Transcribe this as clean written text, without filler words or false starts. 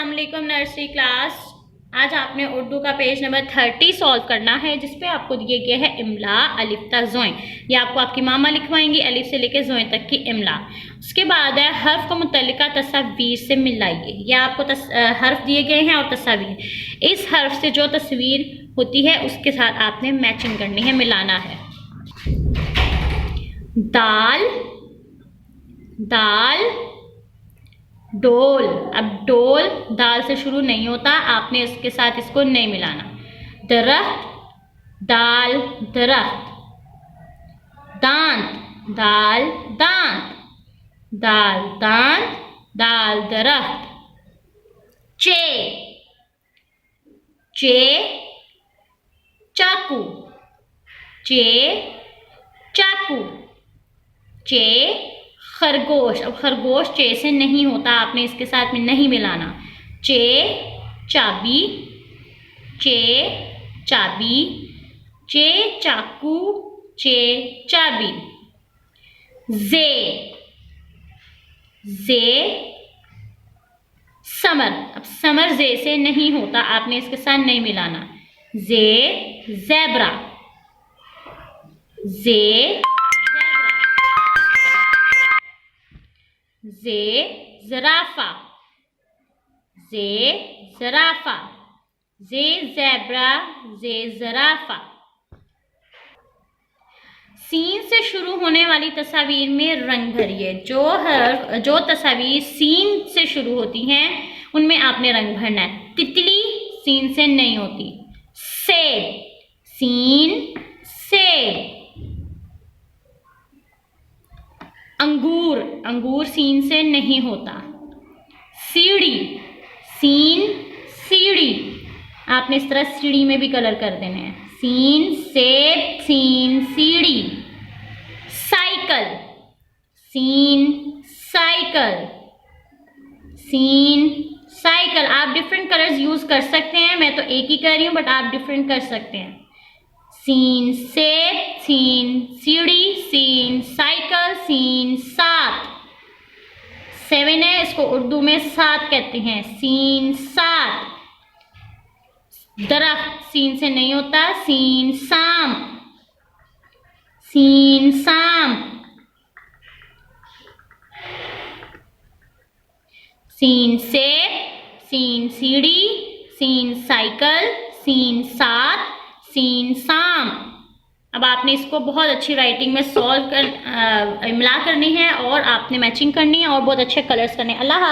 अस्सलाम वालेकुम nursery class. आज आपने उर्दू का पेज नंबर 30 सॉल्व करना है, जिसपे आपको दिए गए है इमला अलिफ ता ज़ोय। ये आपको आपकी मामा लिखवाएंगी अलिफ से लेकर ज़ोय तक की इमला। उसके बाद है हर्फ को मुतल्लिका तस्वीर से मिलाइए। ये आपको हर्फ दिए गए हैं और तस्वीर। इस हर्फ से जो तस्वीर होती है उसके साथ आपने मैचिंग करनी है, मिलाना है। दाल, दाल, डोल। अब डोल दाल से शुरू नहीं होता, आपने इसके साथ इसको नहीं मिलाना। दरख्त, दाल दरख्त। दांत, दाल दांत, दाल दांत, दाल दरख्त। चे, चे चाकू, चे चाकू। चे खरगोश। अब खरगोश चे से नहीं होता, आपने इसके साथ में नहीं मिलाना। चे चाबी, चे चाबी, चे चाकू, चे चाबी। जे, जे समर। अब समर जे से नहीं होता, आपने इसके साथ नहीं मिलाना। जे ज़ेब्रा, जे जे ज़राफ़ा, जे ज़राफ़ा, जे ज़ेब्रा, जे ज़राफ़ा। सीन से शुरू होने वाली तस्वीर में रंग भरिए। जो तस्वीर सीन से शुरू होती हैं उनमें आपने रंग भरना है। तितली सीन से नहीं होती। सेब, सीन सेब। अंगूर, अंगूर सीन से नहीं होता। सीढ़ी, सीन सीढ़ी। आपने इस तरह सीढ़ी में भी कलर कर देने हैं। सीन सेब, सीन सीढ़ी। साइकिल, सीन साइकिल, सीन साइकिल। आप डिफरेंट कलर्स यूज कर सकते हैं, मैं तो एक ही कर रही हूं, बट आप डिफरेंट कर सकते हैं। सीन सेब, सीन सीढ़ी, सीन साइकिल, सीन सात। 7 है, इसको उर्दू में सात कहते हैं। सीन सात। दरख्त सीन से नहीं होता। सीन साम, सीन साम। सीन सेब, सीन सीढ़ी, सीन साइकिल, सीन सात, सीन साम। अब आपने इसको बहुत अच्छी राइटिंग में सॉल्व कर इमला करनी है और आपने मैचिंग करनी है और बहुत अच्छे कलर्स करने हैं। अल्लाह।